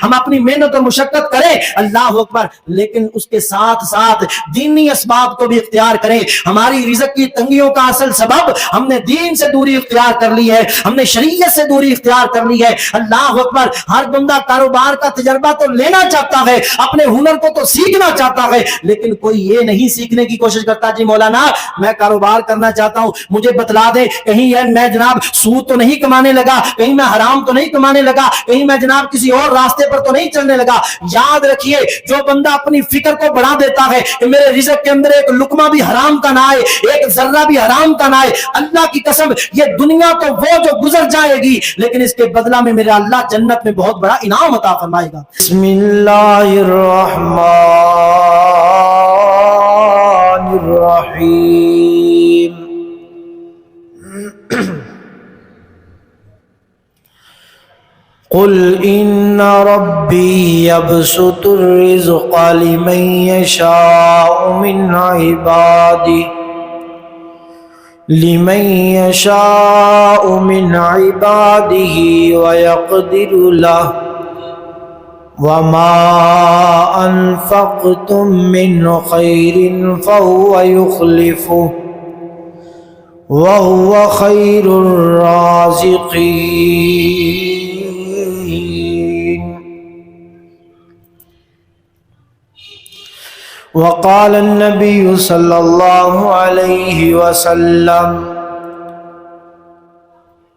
ہم اپنی محنت اور مشقت کریں، اللہ اکبر، لیکن اس کے ساتھ ساتھ دینی اسباب کو بھی اختیار کریں۔ ہماری رزق کی تنگیوں کا اصل سبب ہم نے دین سے دوری اختیار کر لی ہے، ہم نے شریعت سے دوری اختیار کر لی ہے۔ اللہ اکبر، ہر بندہ کاروبار کا تجربہ تو لینا چاہتا ہے، اپنے ہنر کو تو سیکھنا چاہتا ہے، لیکن کوئی یہ نہیں سیکھنے کی کوشش کرتا جی مولانا میں کاروبار کرنا چاہتا ہوں، مجھے بتلا دے کہیں میں جناب سود تو نہیں کمانے لگا، کہیں میں حرام تو نہیں کمانے لگا، کہیں میں جناب کسی اور راستے پر تو نہیں چلنے لگا۔ یاد رکھیے، جو بندہ اپنی فکر کو بڑھا دیتا ہے کہ میرے رزق کے اندر ایک لقمہ بھی حرام کا نہ آئے، ایک ذرہ بھی حرام کا نہ آئے، اللہ کی قسم یہ دنیا تو وہ جو گزر جائے گی، لیکن اس کے بدلہ میں میرا اللہ جنت میں بہت بڑا انعام عطا فرمائے گا۔ بسم اللہ الرحمن الرحیم۔ قل ان ربی یبسط الرزق لمن یشاء من عباده ویقدر له وما انفقتم من خیر فهو یخلفه وهو خیر الرازقین۔ وقال النبي صلى الله عليه وسلم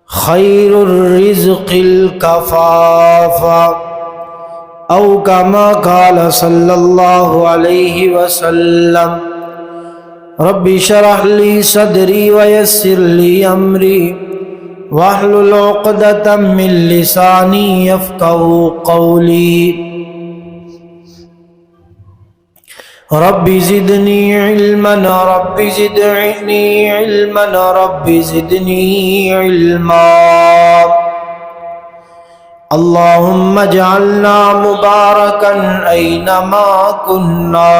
خير الرزق الكفاف أو كما قال صلى الله عليه وسلم رب اشرح لي صدري ويسر لي أمري واحلل عقدة من لساني يفقهوا قولي رب زدنی علما رب زدنی علما رب زدنی علما۔ اللهم اجعلنا مباركا أينما كنا،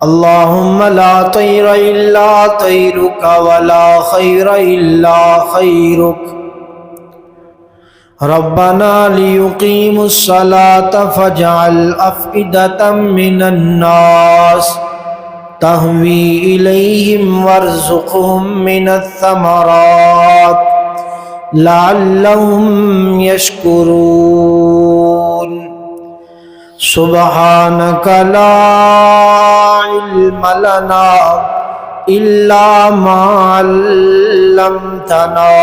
اللهم لا طير إلا طيرك ولا خير إلا خيرك، ربنا ليقيموا الصلاة فاجعل أفئدة من الناس تهوي إليهم وارزقهم من الثمرات لعلهم يشكرون۔ سبحانك لا علم لنا إلا ما علمتنا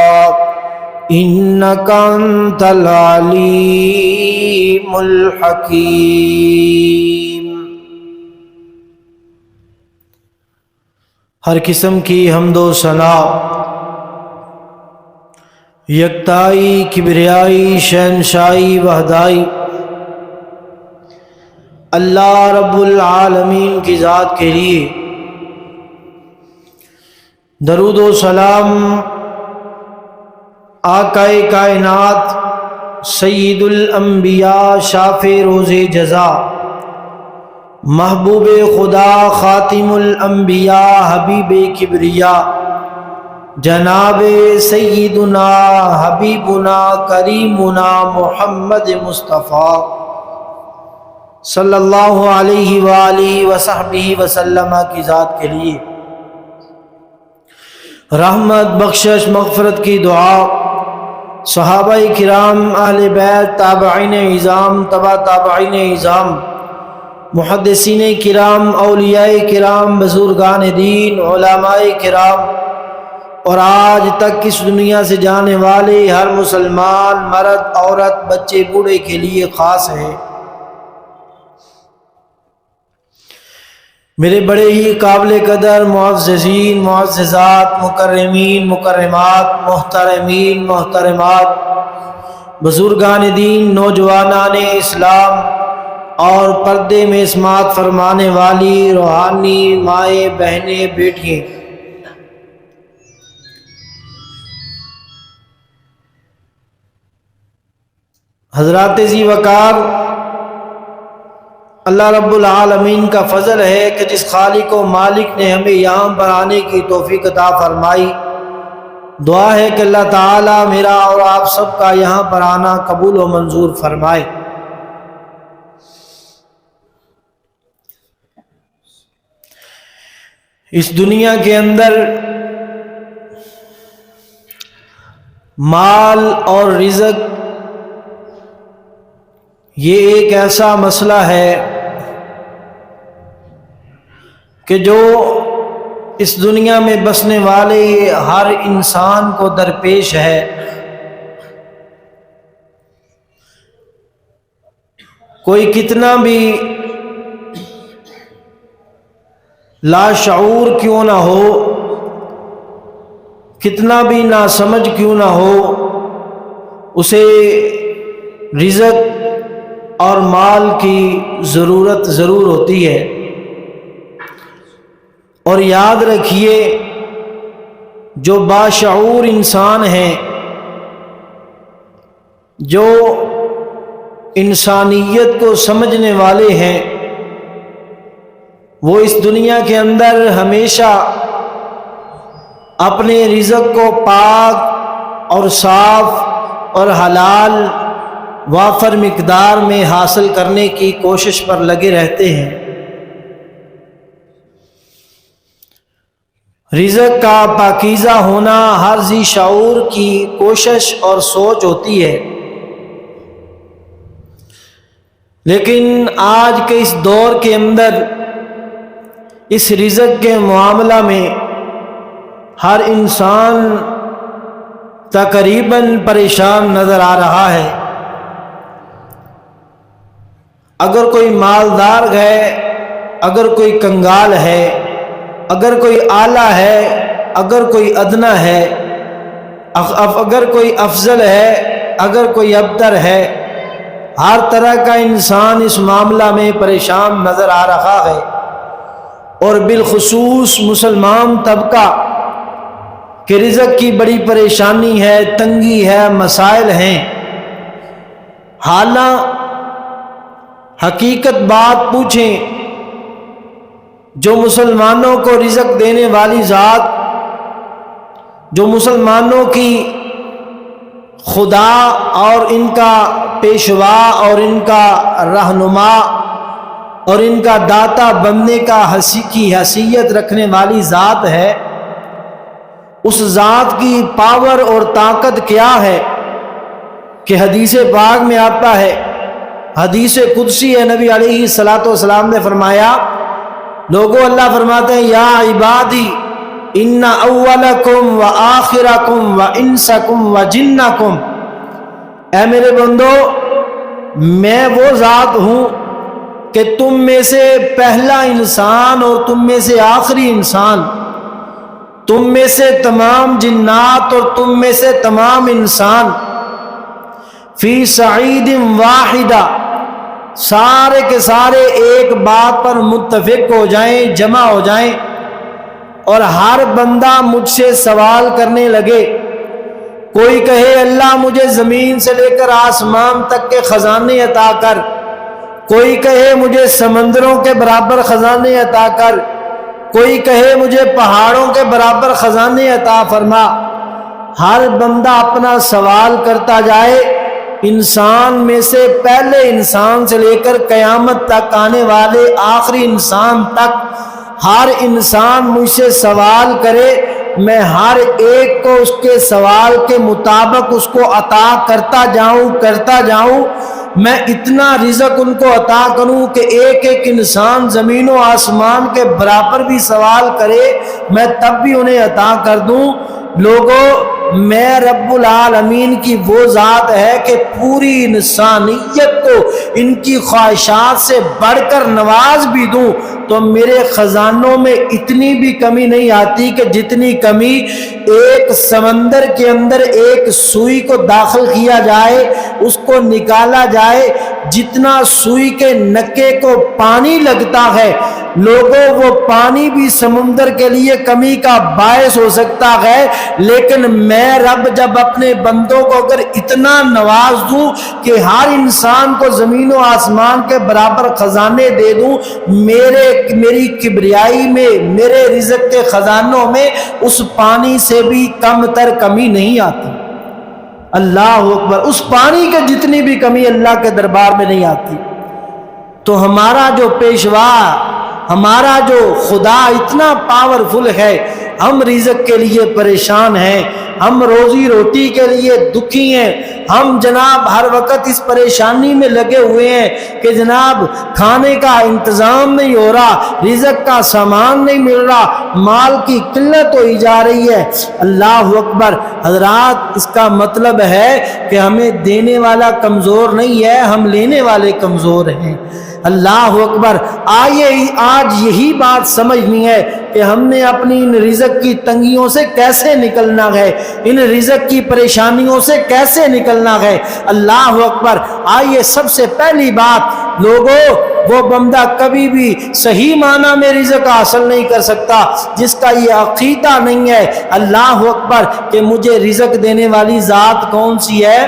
انک انت العلیم الحکیم۔ ہر قسم کی حمد و ثنا، یکتائی، کبریائی، شہنشائی، وحدائی اللہ رب العالمین کی ذات کے لیے۔ درود و سلام آقا کائنات سید الانبیاء شافع روز جزا محبوب خدا خاتم الانبیاء حبیب کبریا جناب سیدنا حبیبنا کریمنا محمد مصطفیٰ صلی اللہ علیہ وآلہ وصحبہ وسلم کی ذات کے لیے رحمت، بخشش، مغفرت کی دعا صحابہ کرام، اہل بیت، تابعین اعظام، تبع تابعین اعظام، محدثین کرام، اولیاء کرام، بزرگان دین، علماء کرام اور آج تک اس دنیا سے جانے والے ہر مسلمان مرد، عورت، بچے، بوڑھے کے لیے خاص ہے۔ میرے بڑے ہی قابل قدر معززین، معززات، مکرمین، مکرمات، محترمین، محترمات، بزرگان دین، نوجوانان اسلام اور پردے میں سماعت فرمانے والی روحانی مائیں، بہنیں، بیٹیاں، حضرات ذی وقار، اللہ رب العالمین کا فضل ہے کہ جس خالق و مالک نے ہمیں یہاں پر آنے کی توفیق عطا فرمائی، دعا ہے کہ اللہ تعالیٰ میرا اور آپ سب کا یہاں پر آنا قبول و منظور فرمائے۔ اس دنیا کے اندر مال اور رزق یہ ایک ایسا مسئلہ ہے کہ جو اس دنیا میں بسنے والے ہر انسان کو درپیش ہے۔ کوئی کتنا بھی لاشعور کیوں نہ ہو، کتنا بھی ناسمجھ کیوں نہ ہو، اسے رزق اور مال کی ضرورت ضرور ہوتی ہے۔ اور یاد رکھیے جو باشعور انسان ہیں، جو انسانیت کو سمجھنے والے ہیں، وہ اس دنیا کے اندر ہمیشہ اپنے رزق کو پاک اور صاف اور حلال وافر مقدار میں حاصل کرنے کی کوشش پر لگے رہتے ہیں۔ رزق کا پاکیزہ ہونا ہر ذی شعور کی کوشش اور سوچ ہوتی ہے، لیکن آج کے اس دور کے اندر اس رزق کے معاملہ میں ہر انسان تقریباً پریشان نظر آ رہا ہے۔ اگر کوئی مالدار ہے، اگر کوئی کنگال ہے، اگر کوئی اعلیٰ ہے، اگر کوئی ادنیٰ ہے، اگر کوئی افضل ہے، اگر کوئی ابتر ہے، ہر طرح کا انسان اس معاملہ میں پریشان نظر آ رہا ہے۔ اور بالخصوص مسلمان طبقہ کہ رزق کی بڑی پریشانی ہے، تنگی ہے، مسائل ہیں۔ حالانکہ حقیقت بات پوچھیں، جو مسلمانوں کو رزق دینے والی ذات، جو مسلمانوں کی خدا اور ان کا پیشوا اور ان کا رہنما اور ان کا داتا بننے کا حیثیت رکھنے والی ذات ہے، اس ذات کی پاور اور طاقت کیا ہے کہ حدیث پاک میں آتا ہے، حدیث قدسی ہے، نبی علیہ الصلوۃ والسلام نے فرمایا، لوگوں اللہ فرماتے ہیں یا عبادی ان اولکم و آخرکم و انسکم و جنکم، اے میرے بندو میں وہ ذات ہوں کہ تم میں سے پہلا انسان اور تم میں سے آخری انسان، تم میں سے تمام جنات اور تم میں سے تمام انسان، فی صعید واحدہ، سارے کے سارے ایک بات پر متفق ہو جائیں، جمع ہو جائیں، اور ہر بندہ مجھ سے سوال کرنے لگے۔ کوئی کہے اللہ مجھے زمین سے لے کر آسمان تک کے خزانے عطا کر، کوئی کہے مجھے سمندروں کے برابر خزانے عطا کر، کوئی کہے مجھے پہاڑوں کے برابر خزانے عطا فرما۔ ہر بندہ اپنا سوال کرتا جائے، انسان میں سے پہلے انسان سے لے کر قیامت تک آنے والے آخری انسان تک ہر انسان مجھ سے سوال کرے، میں ہر ایک کو اس کے سوال کے مطابق اس کو عطا کرتا جاؤں، میں اتنا رزق ان کو عطا کروں کہ ایک ایک انسان زمین و آسمان کے برابر بھی سوال کرے میں تب بھی انہیں عطا کر دوں۔ لوگوں میں رب العالمین کی وہ ذات ہے کہ پوری انسانیت کو ان کی خواہشات سے بڑھ کر نواز بھی دوں تو میرے خزانوں میں اتنی بھی کمی نہیں آتی کہ جتنی کمی ایک سمندر کے اندر ایک سوئی کو داخل کیا جائے، اس کو نکالا جائے، جتنا سوئی کے نکے کو پانی لگتا ہے، لوگوں وہ پانی بھی سمندر کے لیے کمی کا باعث ہو سکتا ہے، لیکن میں رب جب اپنے بندوں کو اگر اتنا نواز دوں کہ ہر انسان کو زمین و آسمان کے برابر خزانے دے دوں، میرے میری کبریائی میں، میرے رزق کے خزانوں میں اس پانی سے بھی کم تر کمی نہیں آتی۔ اللہ اکبر، اس پانی کے جتنی بھی کمی اللہ کے دربار میں نہیں آتی۔ تو ہمارا جو پیشوا، ہمارا جو خدا اتنا پاورفل ہے، ہم رزق کے لیے پریشان ہیں، ہم روزی روٹی کے لیے دکھی ہیں، ہم جناب ہر وقت اس پریشانی میں لگے ہوئے ہیں کہ جناب کھانے کا انتظام نہیں ہو رہا، رزق کا سامان نہیں مل رہا، مال کی قلت ہوئی جا رہی ہے۔ اللہ اکبر حضرات، اس کا مطلب ہے کہ ہمیں دینے والا کمزور نہیں ہے، ہم لینے والے کمزور ہیں۔ اللہ اکبر، آئیے آج یہی بات سمجھنی ہے کہ ہم نے اپنی ان رزق کی تنگیوں سے کیسے نکلنا ہے، ان رزق کی پریشانیوں سے کیسے نکلنا ہے۔ اللہ اکبر، آئیے سب سے پہلی بات لوگوں، وہ بندہ کبھی بھی صحیح معنی میں رزق حاصل نہیں کر سکتا جس کا یہ عقیدہ نہیں ہے اللہ اکبر کہ مجھے رزق دینے والی ذات کون سی ہے؟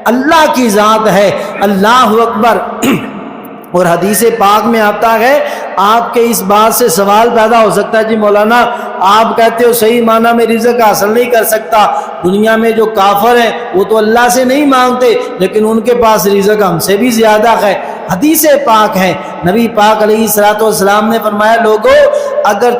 اللہ کی ذات ہے۔ اللہ اکبر۔ اور حدیث پاک میں آتا ہے، آپ کے اس بات سے سوال پیدا ہو سکتا ہے، جی مولانا آپ کہتے ہو صحیح معنی میں رزق حاصل نہیں کر سکتا، دنیا میں جو کافر ہیں وہ تو اللہ سے نہیں مانگتے لیکن ان کے پاس رزق ہم سے بھی زیادہ ہے۔ حدیث پاک ہے، نبی پاک علیہ الصلوۃ والسلام نے فرمایا، لوگوں اگر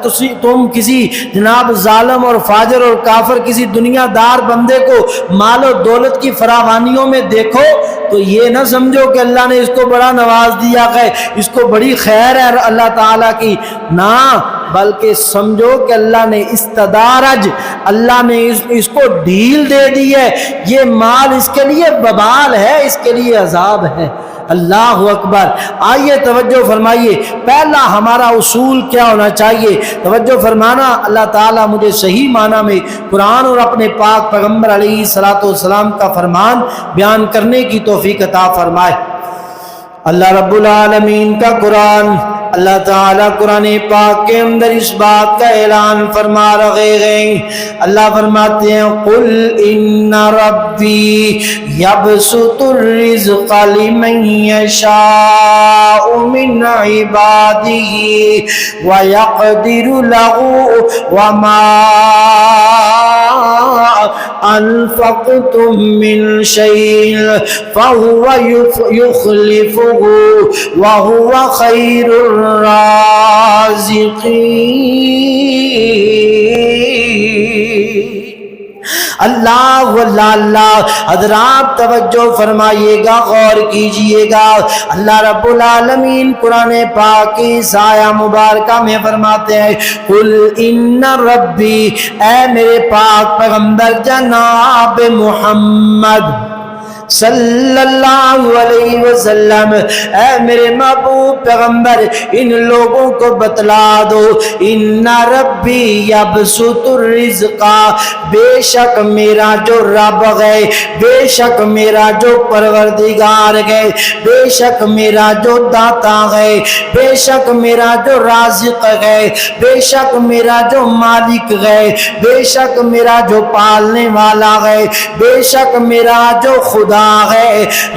تم کسی جناب ظالم اور فاجر اور کافر کسی دنیا دار بندے کو مال و دولت کی فراوانیوں میں دیکھو تو یہ نہ سمجھو کہ اللہ نے اس کو بڑا نواز دیا ہے، اس کو بڑی خیر ہے اللہ تعالیٰ کی، نہ، بلکہ سمجھو کہ اللہ نے استدارج، اللہ نے اس کو ڈھیل دے دی ہے، یہ مال اس کے لیے وبال ہے، اس کے لیے عذاب ہے۔ اللہ اکبر۔ آئیے توجہ فرمائیے، پہلا ہمارا اصول کیا ہونا چاہیے؟ توجہ فرمانا، اللہ تعالیٰ مجھے صحیح معنی میں قرآن اور اپنے پاک پیغمبر علیہ الصلوۃ والسلام کا فرمان بیان کرنے کی توفیق عطا فرمائے۔ اللہ رب العالمین کا قرآن، اللہ تعالیٰ قرآن پاک کے اندر اس بات کا اعلان فرما رہے ہیں۔ اللہ فرماتے ہیں، قل ان ربی یبسط الرزق لمن یشاء من عبادہ ویقدر له وما انفقتم من شیء فهو یخلفہ وهو خیر الرازقین۔ اللہ حضرات توجہ فرمائیے گا، غور کیجئے گا۔ اللہ رب العالمین قرآن پاک کی آیہ مبارکہ میں فرماتے ہیں، قل ان ربی، اے میرے پاک پیغمبر جناب محمد صلی اللہ علیہ وسلم، اے میرے محبوب پیغمبر ان لوگوں کو بتلا دو، ان ربی یبسط الرزق، بے شک میرا جو رب ہے، بے شک میرا جو پروردگار ہے، بے شک میرا جو داتا ہے، بے شک میرا جو رازق ہے، بے شک میرا جو مالک ہے، بے شک میرا جو پالنے والا ہے، بے شک میرا جو خدا ہے،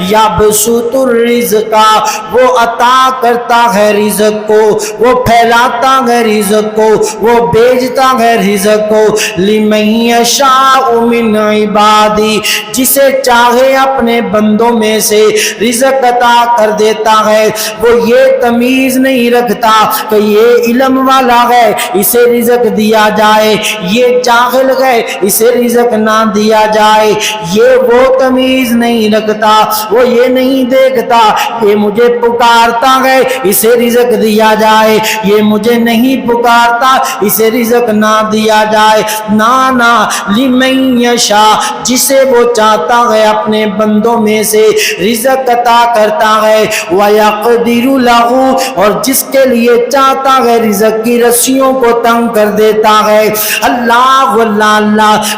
یبسط الرزق، وہ عطا کرتا ہے رزق کو، وہ پھیلاتا ہے رزق کو، وہ بھیجتا ہے رزق کو، لمن یشاء من عبادی، جسے چاہے اپنے بندوں میں سے رزق عطا کر دیتا ہے۔ وہ یہ تمیز نہیں رکھتا کہ یہ علم والا ہے اسے رزق دیا جائے، یہ جاہل ہے اسے رزق نہ دیا جائے، یہ وہ تمیز نہیں رکھتا، وہ یہ نہیں دیکھتا یہ مجھے پکارتا ہے اسے رزق دیا جائے، یہ مجھے نہیں پکارتا اسے رزق نہ دیا جائے، نہ لمن یشاء، جسے وہ چاہتا ہے اپنے بندوں میں سے رزق عطا کرتا ہے، وَيَقْدِرُ لَهُ، اور جس کے لیے چاہتا ہے رزق کی رسیوں کو تنگ کر دیتا ہے۔ اللہ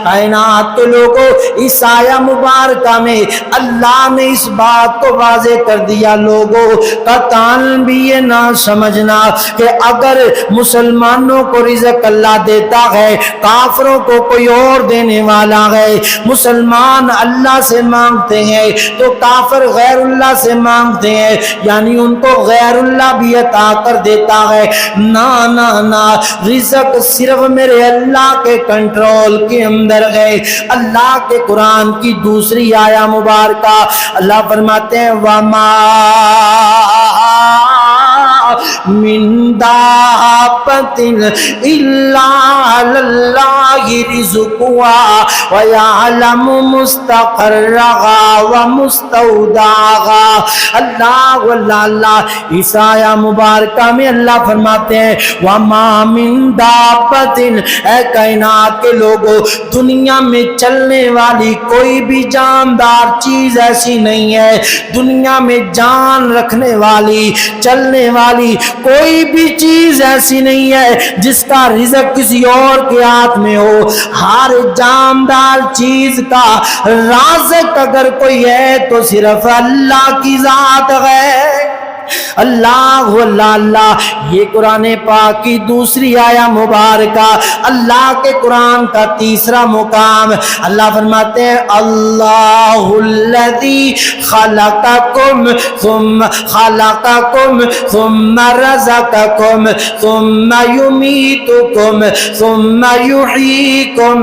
کائنات کے لوگوں، اس آیہ مبارکہ میں اللہ نے اس بات کو واضح کر دیا لوگوں قطعاً بھی یہ نہ سمجھنا کہ اگر مسلمانوں کو رزق اللہ دیتا ہے کافروں کو کوئی اور دینے والا ہے. مسلمان اللہ سے مانگتے ہیں تو کافر غیر اللہ سے مانگتے ہیں, یعنی ان کو غیر اللہ بھی عطا کر دیتا ہے. نا نا نا, رزق صرف میرے اللہ کے کنٹرول کے اندر ہے. اللہ کے قرآن کی دوسری آیہ مبارکہ اللہ فرماتے ہیں وَمَا من دابة إلا على الله رزقها ويعلم مستقرها ومستودعها. اللہ اس آیہ مبارکہ میں اللہ فرماتے ہیں وَمَا مِن دَابَّةٍ, اے کائنات کے لوگوں دنیا میں چلنے والی کوئی بھی جاندار چیز ایسی نہیں ہے, دنیا میں جان رکھنے والی چلنے والی کوئی بھی چیز ایسی نہیں ہے جس کا رزق کسی اور کے ہاتھ میں ہو. ہر جاندار چیز کا رازق اگر کوئی ہے تو صرف اللہ کی ذات ہے. اللہ اللہ, یہ قرآن پاک کی دوسری آیہ مبارکہ, اللہ کے قرآن کا تیسرا مقام. اللہ فرماتے ہیں اللہ الذی خلقکم ثم رزقکم ثم یمیتکم ثم یحییکم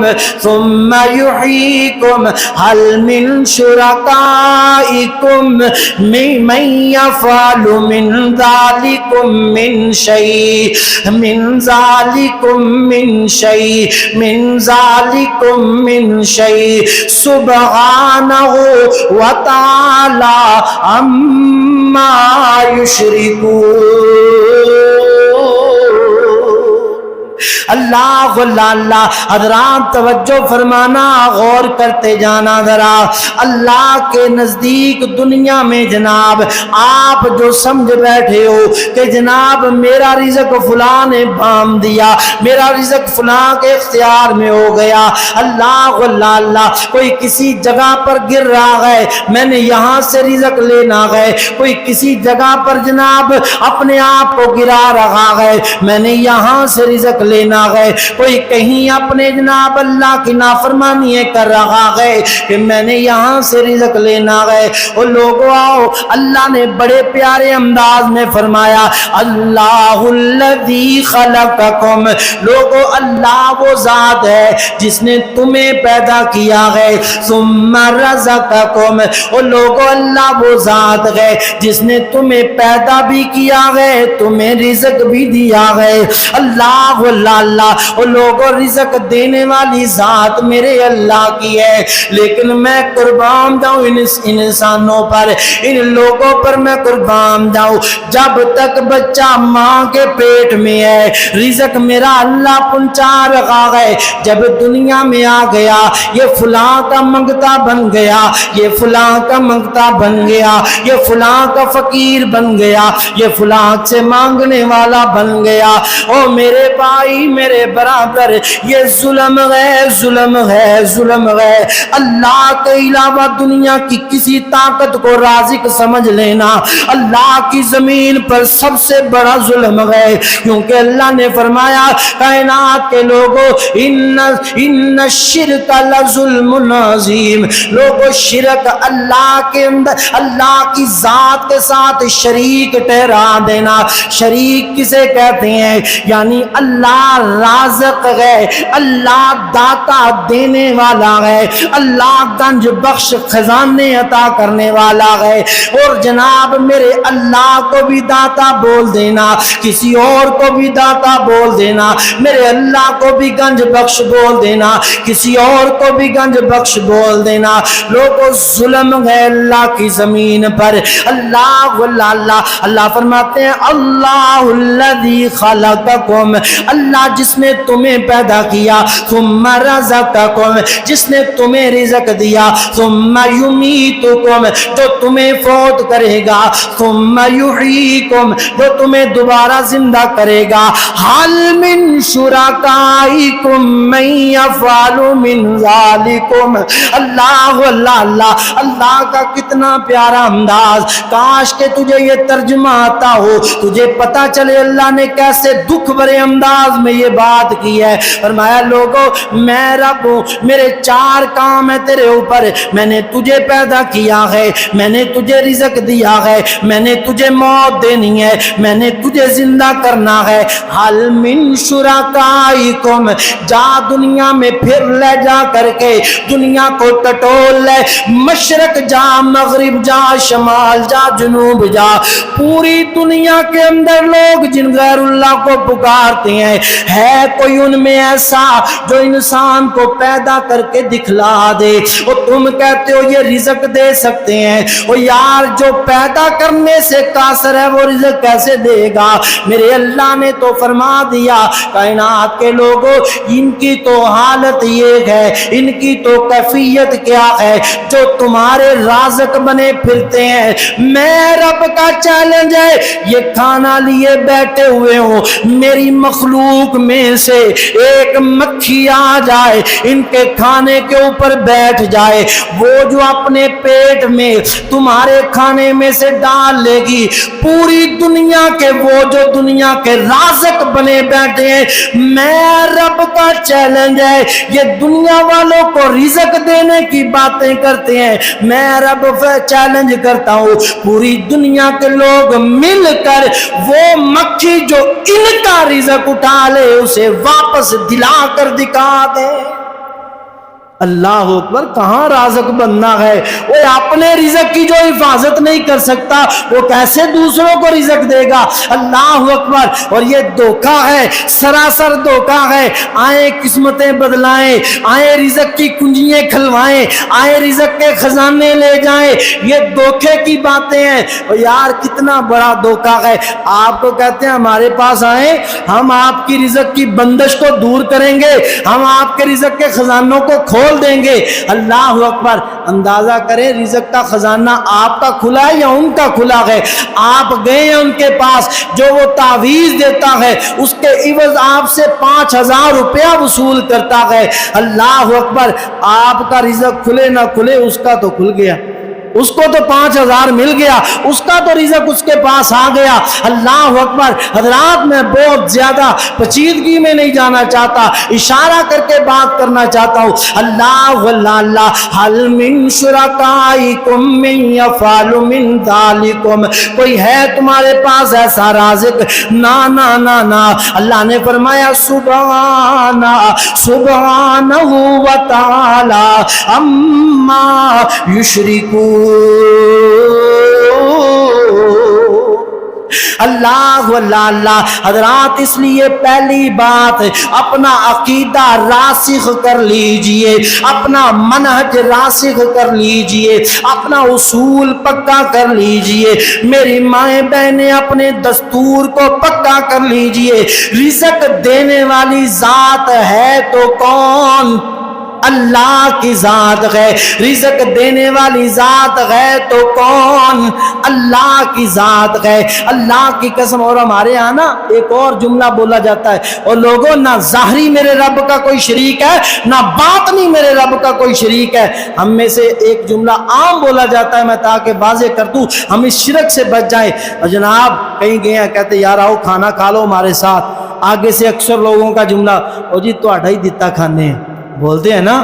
هل من شرکائکم من یفعل من ذالکم من شیء سبحانہ وتعالی عما یشرکون. اللہ اللہ, حضرات توجہ فرمانا, غور کرتے جانا ذرا. اللہ کے نزدیک دنیا میں جناب آپ جو سمجھ بیٹھے ہو کہ جناب میرا رزق فلاں نے بام دیا, میرا رزق فلاں کے اختیار میں ہو گیا, اللہ اللہ, کوئی کسی جگہ پر گر رہا ہے میں نے یہاں سے رزق لینا ہے, کوئی کسی جگہ پر جناب اپنے آپ کو گرا رہا ہے میں نے یہاں سے رزق لینا ہے, کوئی کہیں اپنے جناب اللہ کی نافرمانی کر رہا ہے کہ میں نے یہاں سے رزق لینا ہے. اور لوگوں آؤ, اللہ نے بڑے پیارے انداز میں فرمایا اللہ الذی خلقکم, لوگوں اللہ وہ ذات ہے جس نے تمہیں پیدا کیا ہے, ثم رزقکم, اور لوگوں اللہ وہ ذات ہے جس نے تمہیں پیدا بھی کیا ہے تمہیں رزق بھی دیا ہے. اللہ اللہ, اور لوگوں رزق دینے والی ذات میرے اللہ کی ہے, لیکن میں قربان جاؤں ان انسانوں پر, ان لوگوں پر میں قربان جاؤں. جب تک بچہ ماں کے پیٹ میں ہے رزق میرا اللہ پہنچا رہا ہے, جب دنیا میں آ گیا یہ فلاں کا منگتا بن گیا, یہ فلاں کا منگتا بن گیا, یہ فلاں کا فقیر بن گیا, یہ فلاں سے مانگنے والا بن گیا. او میرے بھائی میرے برادر, یہ ظلم ہے, ظلم ہے, ظلم ہے. اللہ کے علاوہ دنیا کی کسی طاقت کو رازق سمجھ لینا اللہ کی زمین پر سب سے بڑا ظلم ہے, کیونکہ اللہ نے فرمایا کائنات کے لوگوں ان الشرک لظلم عظیم, لوگوں شرک اللہ کے اندر اللہ کی ذات کے ساتھ شریک ٹھہرا دینا. شریک کسے کہتے ہیں, یعنی اللہ رازق ہے, اللہ داتا دینے والا ہے, اللہ گنج بخش خزانے عطا کرنے والا ہے. اور جناب میرے اللہ کو بھی داتا بول دینا, کسی اور کو بھی داتا بول دینا, میرے اللہ کو بھی گنج بخش بول دینا, کسی اور کو بھی گنج بخش بول دینا. لوگوں ظلم ہے اللہ کی زمین پر. اللہ اللہ, اللہ فرماتے ہیں اللہ الذی خلقکم, اللہ جس نے تمہیں پیدا کیا، ثم رزقکم جس نے تمہیں رزق دیا، ثم یمیتکم جو تمہیں فوت کرے گا، ثم یحییکم جو تمہیں دوبارہ زندہ کرے گا، حل من شرکائکم من یفعل من ذالکم۔ اللہ اللہ اللہ اللہ کا کتنا پیارا انداز، کاش کہ تجھے یہ ترجمہ آتا ہو، تجھے پتا چلے اللہ نے کیسے دکھ بھرے انداز میں یہ بات کی ہے۔ فرمایا لوگوں میں رب ہوں، میرے چار کام ہیں تیرے اوپر، میں نے تجھے پیدا کیا ہے، میں نے تجھے رزق دیا ہے، میں نے تجھے موت دینی ہے، میں نے تجھے زندہ کرنا ہے۔ حل من شرکائکم جا دنیا میں پھر لے جا کر کے دنیا کو ٹٹول لے، مشرق جا، مغرب جا، شمال جا، جنوب جا، پوری دنیا کے اندر لوگ جن غیر اللہ کو پکارتے ہیں، ہے کوئی ان میں ایسا جو انسان کو پیدا کر کے دکھلا دے؟ اور تم کہتے ہو یہ رزق دے سکتے ہیں، اور یار جو پیدا کرنے سے قاصر ہے وہ رزق کیسے دے گا؟ میرے اللہ نے تو فرما دیا کائنات کے لوگوں ان کی تو حالت یہ ہے، ان کی تو کیفیت کیا ہے جو تمہارے رازق بنے پھرتے ہیں۔ میں رب کا چیلنج ہے، یہ کھانا لیے بیٹھے ہوئے ہوں، میری مخلوق میں سے ایک مکھی آ جائے، ان کے کھانے کے اوپر بیٹھ جائے، وہ جو اپنے پیٹ میں تمہارے کھانے میں سے ڈال لے گی، پوری دنیا کے وہ جو دنیا کے رازق بنے بیٹھے ہیں، میں رب کا چیلنج ہے، یہ دنیا والوں کو رزق دینے کی باتیں کرتے ہیں، میں رب چیلنج کرتا ہوں پوری دنیا کے لوگ مل کر وہ مکھی جو ان کا رزق اٹھا لے اسے واپس دلا کر دکھا دے۔ اللہ اکبر، کہاں رازق بننا ہے؟ وہ اپنے رزق کی جو حفاظت نہیں کر سکتا وہ کیسے دوسروں کو رزق دے گا؟ اللہ اکبر۔ اور یہ دھوکہ ہے، سراسر دھوکہ ہے۔ آئیں قسمتیں بدلائیں، آئیں رزق کی کنجیاں کھلوائیں، آئیں رزق کے خزانے لے جائیں، یہ دھوکے کی باتیں ہیں۔ اور یار کتنا بڑا دھوکہ ہے، آپ کو کہتے ہیں ہمارے پاس آئیں، ہم آپ کی رزق کی بندش کو دور کریں گے، ہم آپ کے رزق کے خزانوں کو کھول دیں گے۔ اللہ اکبر، اندازہ کریں رزق کا خزانہ آپ کا کھلا ہے یا ان کا کھلا ہے؟ آپ گئے ہیں ان کے پاس، جو وہ تعویذ دیتا ہے اس کے عوض آپ سے 5000 روپیہ وصول کرتا ہے۔ اللہ اکبر، آپ کا رزق کھلے نہ کھلے اس کا تو کھل گیا، اس کو تو 5000 مل گیا، اس کا تو رزق اس کے پاس آ گیا۔ اللہ اکبر۔ حضرات میں بہت زیادہ پیچیدگی میں نہیں جانا چاہتا، اشارہ کر کے بات کرنا چاہتا ہوں۔ اللہ اللہ، حل من شرکائکم من یفعل من ذالکم، کوئی ہے تمہارے پاس ایسا رازق؟ نا نا نا نا۔ اللہ نے فرمایا سبحانہ سبحانہ و تعالی اما یشرکون۔ اللہ اللہ اللہ۔ حضرات اس لیے پہلی بات اپنا عقیدہ راسخ کر لیجئے، اپنا منہج راسخ کر لیجئے، اپنا اصول پکا کر لیجئے، میری مائیں بہنیں اپنے دستور کو پکا کر لیجئے۔ رزق دینے والی ذات ہے تو کون؟ اللہ کی ذات ہے۔ رزق دینے والی ذات ہے تو کون؟ اللہ کی ذات ہے۔ اللہ کی قسم۔ اور ہمارے یہاں نا ایک اور جملہ بولا جاتا ہے، اور لوگوں نہ ظاہری میرے رب کا کوئی شریک ہے نہ باطنی میرے رب کا کوئی شریک ہے۔ ہم میں سے ایک جملہ عام بولا جاتا ہے، میں تاکہ واضح کر دوں ہم اس شرک سے بچ جائیں۔ اور جناب کہیں گئے ہیں، کہتے یار آؤ کھانا کھا لو ہمارے ساتھ، آگے سے اکثر لوگوں کا جملہ، او جی تہاڈا ہی دتا کھانے ہیں، بولتے ہیں نا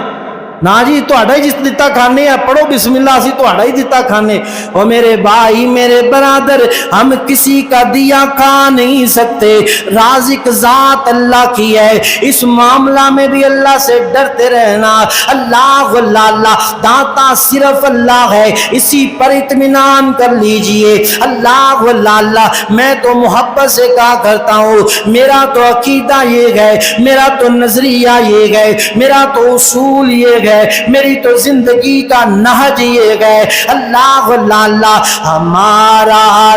جی تہاڈا ہی جس دتا کھانے ہے، پڑھو بسم اللہ، اسی تہاڈا ہی دتا کھانے۔ او میرے بھائی میرے برادر، ہم کسی کا دیا کھا نہیں سکتے، رازق ذات اللہ کی ہے۔ اس معاملہ میں بھی اللہ سے ڈرتے رہنا۔ اللہ اللہ اللہ، داتا صرف اللہ ہے، اسی پر اطمینان کر لیجئے۔ اللہ اللہ اللہ، میں تو محبت سے کہا کرتا ہوں، میرا تو عقیدہ یہ ہے، میرا تو نظریہ یہ ہے، میرا تو اصول یہ ہے، میری تو زندگی کا نہج یہ ہے۔ اللہ اللہ اللہ، ہمارا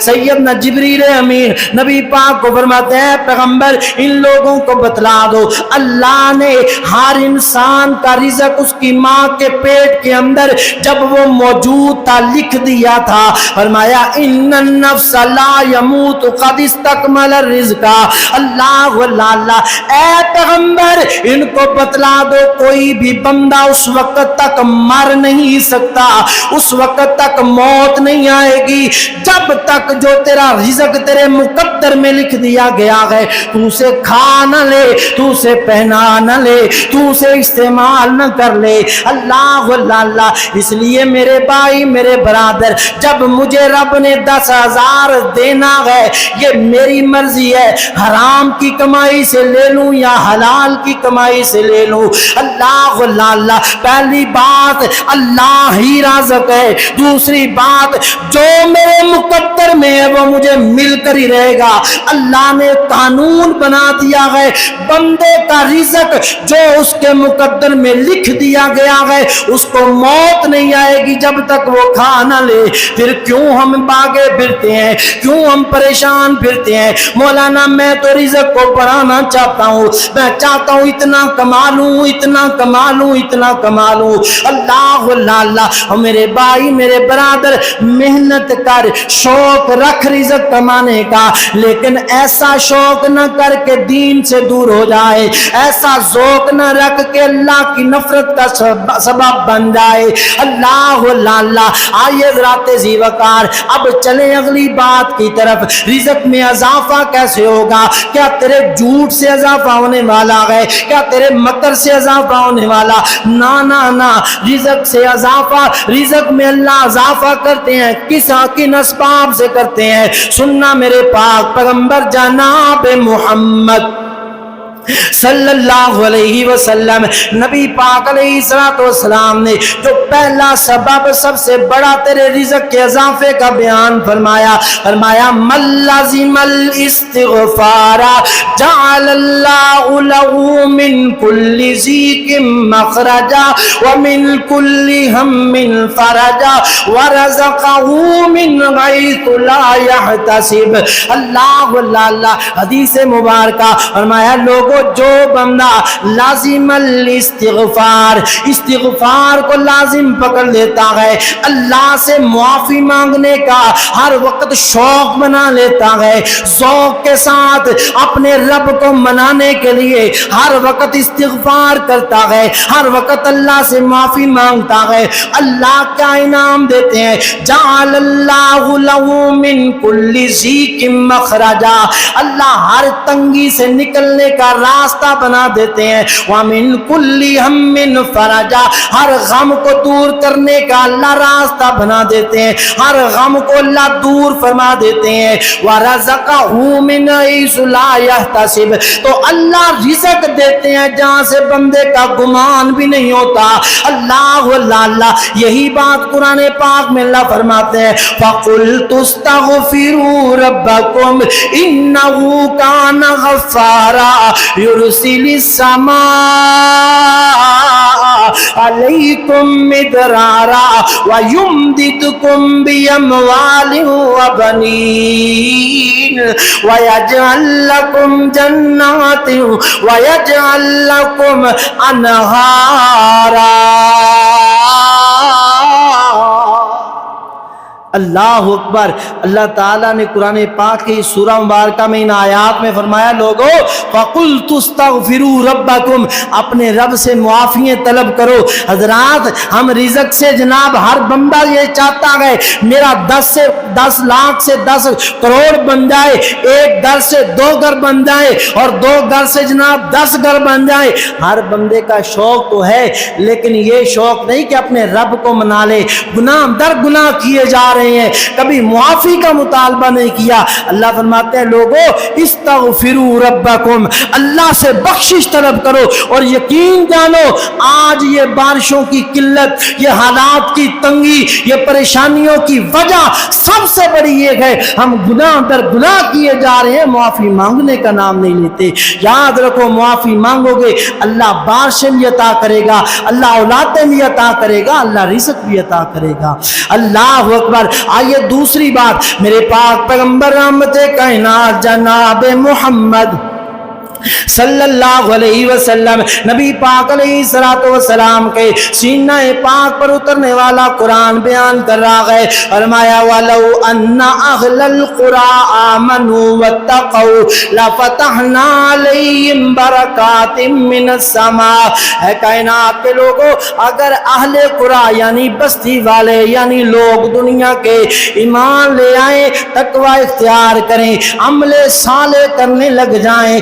سیدنا جبریل امین نبی پاک کو فرماتے ہیں پیغمبر ان لوگوں کو بتلا دو اللہ نے ہر انسان کا رزق اس کی ماں کے پیٹ کے اندر جب وہ موجود تھا لکھ دیا تھا. فرمایا ان النفس لا يموت قد استكمل الرزق. اللہ اللہ اے پیغمبر ان کو بتلا دو کوئی بھی بندہ اس وقت تک مر نہیں سکتا, اس وقت تک موت نہیں آئے گی جب تک جو تیرا رزق تیرے مقدر میں لکھ دیا گیا ہے تو اسے کھا نہ لے, تو اسے پہنا نہ لے, تو اسے استعمال نہ کر لے. اللہ اللہ اس لیے میرے بھائی میرے برادر جب مجھے رب نے 10,000 دینا ہے یہ میری مرضی ہے, حرام کی کمائی سے لے لوں یا حلال کی کمائی سے لے لوں. اللہ اللہ پہلی بات اللہ ہی رازق ہے, دوسری بات جو میرے مقدر میں ہے وہ مجھے مل کر ہی رہے گا. اللہ نے قانون بنا دیا ہے بندے کا رزق جو اس کے مقدر میں لکھ دیا گیا ہے اس کو موت نہیں آئے گی جب تک وہ کھا نہ لے. پھر کیوں ہم بھاگے پھرتے ہیں, کیوں ہم پریشان پھرتے ہیں؟ مولانا میں تو رزق کو بڑھانا چاہتا ہوں, میں چاہتا ہوں اتنا کما لوں اتنا کما لوں اتنا کما لوں. اللہ اللہ اور میرے بھائی میرے برادر محنت کر, شوق رکھ رزق کمانے کا, لیکن ایسا شوق نہ کر کے دین سے دور ہو جائے, ایسا ذوق نہ رکھ کے اللہ کی نفرت کا سبب بن جائے. اللہ اللہ آئیے ذرا تیزی وقار اب چلیں اگلی بات کی طرف. رزق میں اضافہ کیسے ہوگا؟ کیا تیرے جھوٹ سے اضافہ ہونے والا ہے؟ کیا تیرے مکر سے اضافہ ہونے والا؟ نا نا نا, رزق سے اضافہ, رزق میں اللہ اضافہ کرتے ہیں کس کن اسباب سے کرتے ہیں؟ سننا میرے پاک پیغمبر جناب محمد صلی اللہ علیہ وسلم نبی پاک علیہ الصلوۃ والسلام نے جو پہلا سبب سب سے بڑا تیرے رزق کے اضافے کا بیان فرمایا, فرمایا من لازم الاستغفار جعل اللہ له من کل ضیق مخرجا ومن کل ہم فرجا ورزقه من حیث لا يحتسب. اللہ اللہ حدیث مبارکہ فرمایا لوگوں جو بندہ لازم الاستغفار, استغفار کو لازم پکڑ لیتا ہے, اللہ سے معافی مانگنے کا ہر وقت شوق بنا لیتا ہے, ذوق کے ساتھ اپنے رب کو منانے کے لیے ہر وقت استغفار کرتا ہے, ہر وقت اللہ سے معافی مانگتا ہے, اللہ کیا انعام دیتے ہیں؟ جعل اللہ له من کل ضیق مخرجا, اللہ ہر تنگی سے نکلنے کا راستہ بنا دیتے ہیں. وَمِن كُلِّ هَمٍّ فَرَجًا, ہر غم کو دور کرنے کا اللہ راستہ بنا دیتے ہیں, ہر غم کو اللہ دور فرما دیتے ہیں. وَرَزَقَهُ مِنْ حَيْثُ لَا يَحْتَسِبُ, تو اللہ رزق دیتے ہیں جہاں سے بندے کا گمان بھی نہیں ہوتا. اللہ اللہ یہی بات قرآن پاک میں اللہ فرماتے ہیں فَقُلْتُ اسْتَغْفِرُوا رَبَّكُمْ إِنَّهُ كَانَ غَفَّارًا يرسل السماء علیکم مدرارا ویمددکم باموال وبنین ویجعل لکم جنات ویجعل لکم انہارا. اللہ اکبر. اللہ تعالیٰ نے قرآن پاک کی سورہ مبارکہ میں ان آیات میں فرمایا لوگو فَقُلْتُ اسْتَغْفِرُوا رَبَّكُمْ, اپنے رب سے معافی طلب کرو. حضرات ہم رزق سے جناب ہر بندہ یہ چاہتا ہے میرا 10 لاکھ سے 10 کروڑ بن جائے, ایک گھر سے 2 گھر بن جائے اور 2 گھر سے جناب 10 گھر بن جائے. ہر بندے کا شوق تو ہے لیکن یہ شوق نہیں کہ اپنے رب کو منا لے. گناہ در گناہ کیے جا رہے ہیں, کبھی معافی کا مطالبہ نہیں کیا. اللہ فرماتے ہیں لوگوں استغفروا ربکم, اللہ سے بخشش طلب کرو. اور یقین جانو آج یہ بارشوں کی قلت, یہ حالات کی تنگی, یہ پریشانیوں کی وجہ سب سے بڑی یہ ہے ہم گناہ در گناہ کیے جا رہے ہیں, معافی مانگنے کا نام نہیں لیتے. یاد رکھو معافی مانگو گے اللہ بارشیں بھی عطا کرے گا, اللہ اولادیں بھی عطا کرے گا, اللہ رزق بھی عطا کرے گا. اللہ اکبر. آئیے دوسری بات، میرے پاک پیغمبر رحمت کائنات جناب محمد صلی اللہ علیہ وسلم، نبی پاک علیہ الصلوۃ والسلام کے سینہ پاک پر اترنے والا قرآن بیان کر رہا ہے، فرمایا وَلَوْ أَنَّ أَهْلَ الْقُرَىٰ آمَنُوا وَاتَّقَوْا لَفَتَحْنَا عَلَيْهِمْ بَرَكَاتٍ مِّنَ السَّمَاءِ۔ اے کائنات کے لوگوں، اگر اہل قرآ یعنی بستی والے یعنی لوگ دنیا کے ایمان لے آئیں، تقوی اختیار کریں، عمل صالح کرنے لگ جائیں،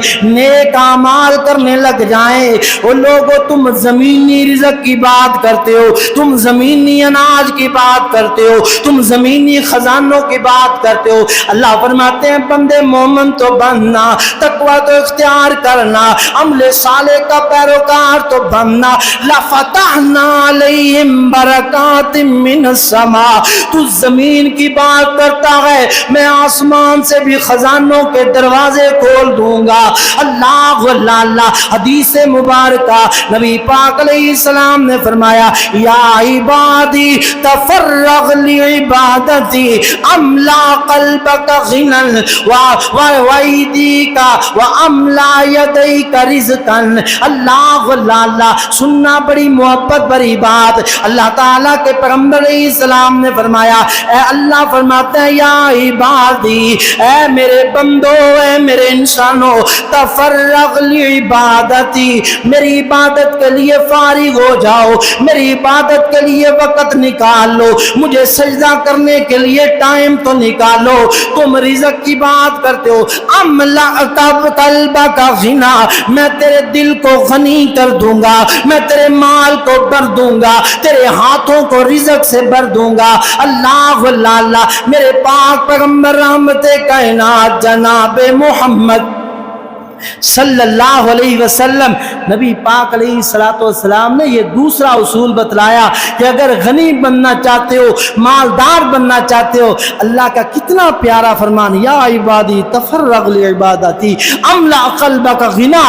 نیک اعمال کرنے لگ جائیں، وہ لوگوں تم زمینی رزق کی بات کرتے ہو، تم زمینی اناج کی بات کرتے ہو، تم زمینی خزانوں کی بات کرتے ہو، اللہ فرماتے ہیں بندے مومن تو بننا، تقوی تو اختیار کرنا، عمل صالح کا پیروکار تو بننا، لفتحنا علیہم برکات من السماء۔ تو زمین کی بات کرتا ہے، میں آسمان سے بھی خزانوں کے دروازے کھول دوں گا۔ اللہ اللہ، حدیث مبارکہ نبی پاک علیہ السلام نے فرمایا یا عبادی تفرغ لعبادتی املا قلبک غنى وایدیک واملا یدیک رزقا۔ اللہ اللہ، سننا بڑی محبت بڑی بات، اللہ تعالیٰ کے پیغمبر علیہ السلام نے فرمایا، اے اللہ فرماتے ہیں یا عبادی، اے میرے بندو، اے میرے انسانوں، تفرغ لعبادتی، میری عبادت کے لیے فارغ ہو جاؤ، میری عبادت کے لیے وقت نکال لو، مجھے سجدہ کرنے کے لیے ٹائم تو نکالو۔ تم رزق کی بات کرتے ہو، املا قلبک غنا، میں تیرے دل کو غنی کر دوں گا، میں تیرے مال کو بھر دوں گا، تیرے ہاتھوں کو رزق سے بھر دوں گا۔ اللہ اللہ، میرے پاک پیغمبر رحمت کائنات جناب محمد صلی اللہ علیہ وسلم، نبی پاک علیہ الصلوۃ والسلام نے یہ دوسرا اصول بتلایا کہ اگر غنی بننا چاہتے ہو، مالدار بننا چاہتے ہو، اللہ کا کتنا پیارا فرمان، یا عبادی تفرغ لعبادتی املا قلبک غنا۔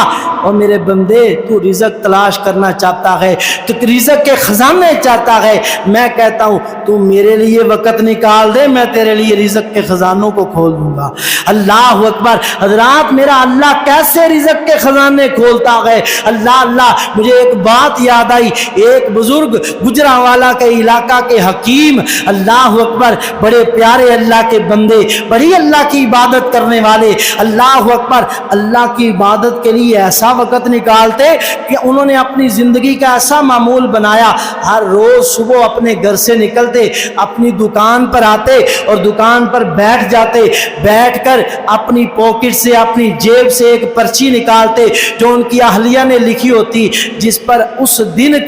اور میرے بندے، تو رزق تلاش کرنا چاہتا ہے، تو رزق کے خزانے چاہتا ہے، میں کہتا ہوں تو میرے لیے وقت نکال دے، میں تیرے لیے رزق کے خزانوں کو کھول دوں گا۔ اللہ اکبر۔ حضرات، میرا اللہ کیسے رزق کے خزانے کھولتا ہے؟ اللہ اللہ، مجھے ایک بات یاد آئی، ایک بزرگ گجرانوالہ کے علاقہ کے حکیم، اللہ اکبر، بڑے پیارے اللہ کے بندے، بڑی اللہ کی عبادت کرنے والے، اللہ اکبر، اللہ کی عبادت کے لیے ایسا وقت نکالتے کہ انہوں نے اپنی زندگی کا ایسا معمول بنایا، ہر روز صبح اپنے گھر سے نکلتے، اپنی دکان پر آتے اور دکان پر بیٹھ جاتے، بیٹھ کر اپنی پاکٹ سے، اپنی جیب سے ایک پرچی نکالتے جو ان کی اہلیہ نے لکھی ہوتی، جس پر اس دن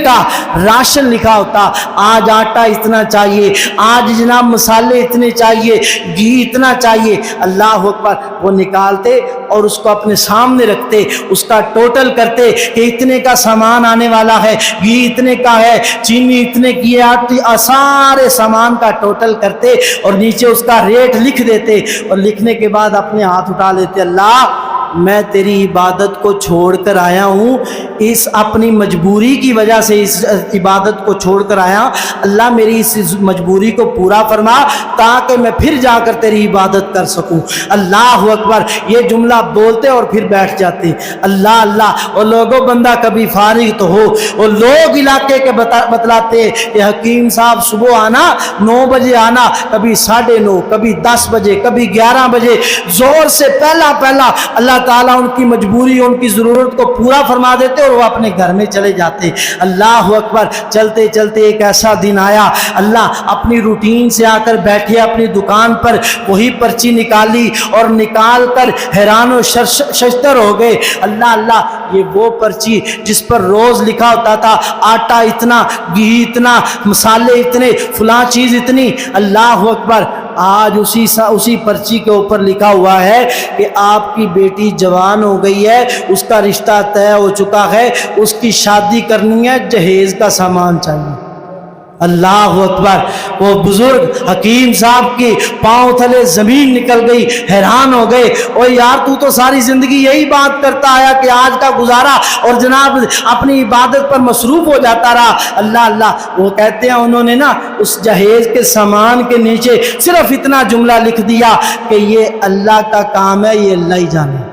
کا راشن لکھا ہوتا، آج آٹا اتنا چاہیے، آج جناب مسالے اتنے چاہیے، گھی اتنا چاہیے۔ اللہ اکبر، وہ نکالتے اور اس کو اپنے سامنے رکھتے، اس کا ٹوٹل کرتے کہ اتنے کا سامان آنے والا ہے، گھی اتنے کا ہے، چینی اتنے کی ہے، سارے سامان کا ٹوٹل کرتے اور نیچے اس کا ریٹ لکھ دیتے، اور لکھنے کے بعد اپنے ہاتھ اٹھا لیتے، اللہ میں تیری عبادت کو چھوڑ کر آیا ہوں، اس اپنی مجبوری کی وجہ سے اس عبادت کو چھوڑ کر آیا، اللہ میری اس مجبوری کو پورا فرما تاکہ میں پھر جا کر تیری عبادت کر سکوں۔ اللہ اکبر، یہ جملہ بولتے اور پھر بیٹھ جاتے۔ اللہ اللہ، اور لوگوں بندہ کبھی فارغ تو ہو، اور لوگ علاقے کے بتلاتے کہ حکیم صاحب صبح آنا 9 بجے آنا، کبھی 9:30، کبھی 10 بجے، کبھی 11 بجے، زور سے پہلا اللہ تعالیٰ ان کی مجبوری، ان کی ضرورت کو پورا فرما دیتے اور وہ اپنے گھر میں چلے جاتے۔ اللہ اکبر۔ چلتے چلتے ایک ایسا دن آیا، اللہ اپنی روٹین سے آ کر بیٹھے اپنی دکان پر، وہی پرچی نکالی اور نکال کر حیران و ششدر ہو گئے۔ اللہ اللہ، یہ وہ پرچی جس پر روز لکھا ہوتا تھا آٹا اتنا، گھی اتنا، مسالے اتنے، فلاں چیز اتنی۔ اللہ اکبر، آج اسی پرچی کے اوپر لکھا ہوا ہے کہ آپ کی بیٹی جوان ہو گئی ہے، اس کا رشتہ طے ہو چکا ہے، اس کی شادی کرنی ہے، جہیز کا سامان چاہیے۔ اللہ اکبر. وہ بزرگ حکیم صاحب کی پاؤں تلے زمین نکل گئی, حیران ہو گئے. او یار تو ساری زندگی یہی بات کرتا آیا کہ آج کا گزارا اور جناب اپنی عبادت پر مصروف ہو جاتا رہا. اللہ اللہ. وہ کہتے ہیں انہوں نے نا اس جہیز کے سامان کے نیچے صرف اتنا جملہ لکھ دیا کہ یہ اللہ کا کام ہے, یہ اللہ ہی جانے.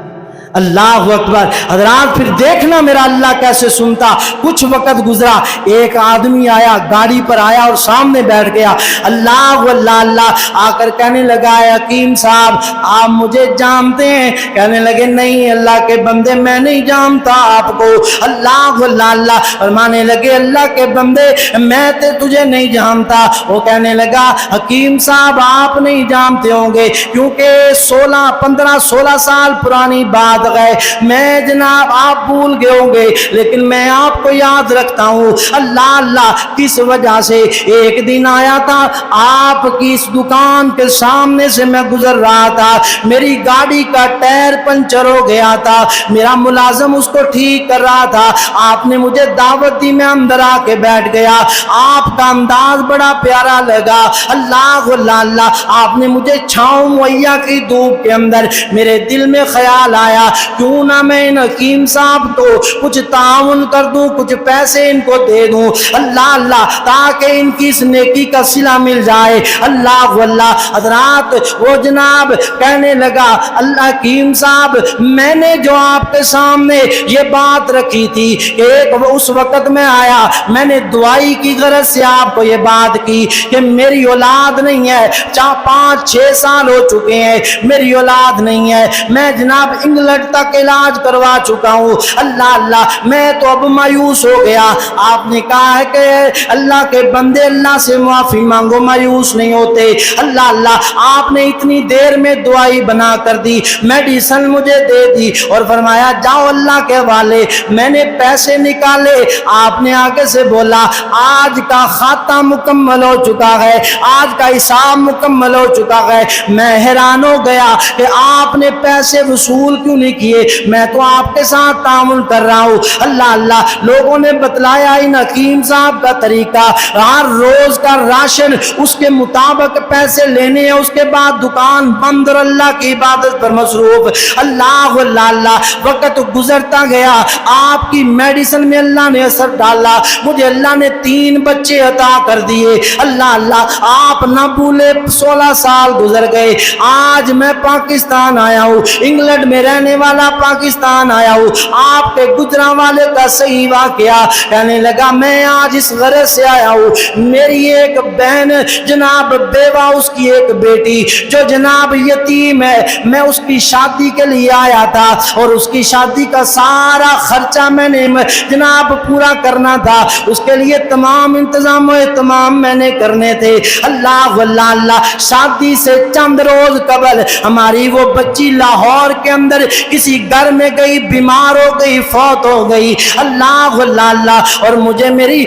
اللہ اکبر. حضرات پھر دیکھنا میرا اللہ کیسے سنتا. کچھ وقت گزرا, ایک آدمی آیا, گاڑی پر آیا اور سامنے بیٹھ گیا. اللہ اللہ اللہ آ کر کہنے لگا حکیم صاحب آپ مجھے جانتے ہیں؟ کہنے لگے نہیں اللہ کے بندے میں نہیں جانتا آپ کو. اللہ اللہ اللہ فرمانے لگے اللہ کے بندے میں تجھے نہیں جانتا. وہ کہنے لگا حکیم صاحب آپ نہیں جانتے ہوں گے کیونکہ 15-16 سال پرانی بات گئے, میں جناب آپ بھول گئے ہوں گے لیکن میں آپ کو یاد رکھتا ہوں. اللہ اللہ. کس وجہ سے؟ ایک دن آیا تھا آپ کی اس دکان کے سامنے سے میں گزر رہا تھا, میری گاڑی کا ٹائر پنچر ہو گیا تھا, میرا ملازم اس کو ٹھیک کر رہا تھا, آپ نے مجھے دعوت دی, میں اندر آ کے بیٹھ گیا, آپ کا انداز بڑا پیارا لگا. اللہ اللہ اللہ. آپ نے مجھے چھاؤں مہیا کی دھوپ کے اندر, میرے دل میں خیال آیا کیوں نہ میں ان حکیم صاحب کو کچھ تعاون کر دوں, کچھ پیسے ان کو دے دوں. اللہ اللہ. تاکہ ان کی اس نیکی کا صلہ مل جائے. اللہ اللہ. حضرات وہ جناب کہنے لگا اللہ حکیم صاحب میں نے جو آپ کے سامنے یہ بات رکھی تھی ایک اس وقت میں آیا, میں نے دعائی کی غرض سے آپ کو یہ بات کی کہ میری اولاد نہیں ہے, 5-6 سال ہو چکے ہیں میری اولاد نہیں ہے, میں جناب انگلینڈ تک علاج کروا چکا ہوں. اللہ اللہ. میں تو اب مایوس ہو گیا. آپ نے کہا ہے کہ اللہ کے بندے اللہ سے معافی مانگو, مایوس نہیں ہوتے. اللہ اللہ. آپ نے اتنی دیر میں دوائی بنا کر دی, میڈیسن مجھے دے دی اور فرمایا جاؤ اللہ کے حوالے. میں نے پیسے نکالے, آپ نے آگے سے بولا آج کا خاتہ مکمل ہو چکا ہے, آج کا حساب مکمل ہو چکا ہے. میں حیران ہو گیا کہ آپ نے پیسے وصول کیوں نہیں کیے, میں تو آپ کے ساتھ تعامل کر رہا ہوں. اللہ اللہ. لوگوں نے بتلایا ان حکیم صاحب کا طریقہ, ہر روز کا راشن اس کے مطابق پیسے لینے ہیں, اس کے بعد دکان بند اور اللہ کی عبادت پر مصروف. اللہ اللہ اللہ. وقت گزرتا گیا, آپ کی میڈیسن میں اللہ نے اثر ڈالا, مجھے اللہ نے 3 بچے عطا کر دیے. اللہ اللہ. آپ نہ بھولے 16 سال گزر گئے, آج میں پاکستان آیا ہوں, انگلینڈ میں رہنے والا پاکستان آیا ہوں. آپ کے گجرا والے کا صحیح واقعہ کہنے لگا میں آج اس غرض سے آیا ہوں, میری ایک بہن جناب بیوہ, اس کی ایک بیٹی جو جناب یتیم ہے, میں اس کی شادی کے لیے آیا تھا اور اس کی شادی کا سارا خرچہ میں نے جناب پورا کرنا تھا, اس کے لیے تمام انتظام و اہتمام میں نے کرنے تھے. اللہ اللہ اللہ. شادی سے چند روز قبل ہماری وہ بچی لاہور کے اندر کسی گھر میں گئی, بیمار ہو گئی, فوت ہو گئی. اللہ اللہ اللہ. اور مجھے میری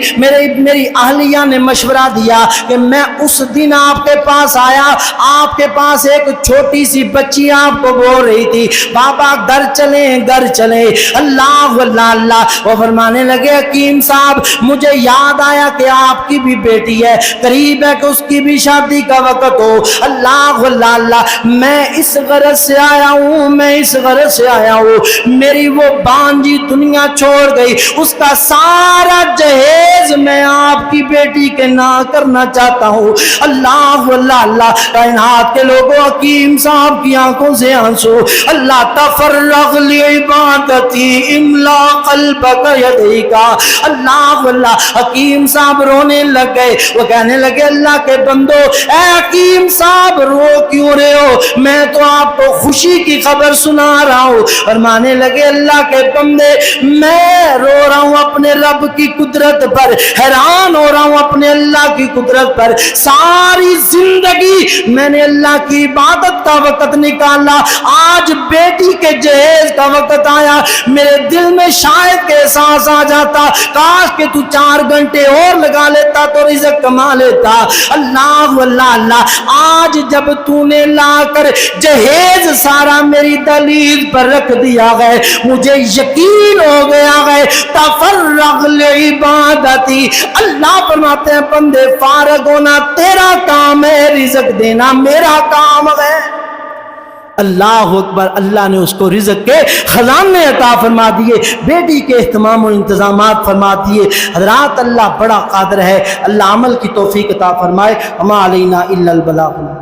اہلیہ نے مشورہ دیا کہ میں اس دن آپ کے پاس آیا, آپ کے پاس ایک چھوٹی سی بچی آپ کو بول رہی تھی بابا گھر چلیں گھر چلیں. اللہ اللہ اللہ. وہ فرمانے لگے حکیم صاحب مجھے یاد آیا کہ آپ کی بھی بیٹی ہے, قریب ہے کہ اس کی بھی شادی کا وقت ہو. اللہ اللہ اللہ. میں اس غرض سے آیا ہوں, میں اس غرض سے آیا ہوں, میری وہ بانجی دنیا چھوڑ گئی, اس کا سارا جہیز میں آپ کی بیٹی کے نام کرنا چاہتا ہوں. اللہ اللہ اللہ. کائنات کے لوگوں حکیم صاحب کی آنکھوں سے آنسو. اللہ تفرغ لعبادتی املا قلبک یدیک. اللہ اللہ. حکیم صاحب رونے لگ گئے, وہ کہنے لگے اللہ کے بندو اے حکیم صاحب رو کیوں رہے ہو, میں تو آپ کو خوشی کی خبر سنا رہا ہوں. فرمانے لگے اللہ کے بندے میں رو رہا ہوں اپنے رب کی قدرت پر, حیران ہو رہا ہوں اپنے اللہ کی قدرت پر. ساری زندگی میں نے اللہ کی عبادت کا وقت نکالا, آج بیٹی کے جہیز کا وقت آیا, میرے دل میں شاید کے احساس آ جاتا کاش کہ تو 4 گھنٹے اور لگا لیتا تو رزق کما لیتا. اللہ اللہ اللہ. آج جب تو نے لا کر جہیز سارا میری دلیل پر رکھ دیا ہے، مجھے یقین ہو گیا ہے تفرغ لعبادتی، اللہ فرماتے ہیں بندے فارغ ہونا تیرا کام ہے، رزق دینا میرا کام ہے۔ اللہ اکبر، اللہ نے اس کو رزق کے خزانے عطا فرما دیے، بیٹی کے اہتمام و انتظامات فرما دیے۔ حضرات اللہ بڑا قادر ہے، اللہ عمل کی توفیق عطا فرمائے۔ وما علینا الا البلاغ۔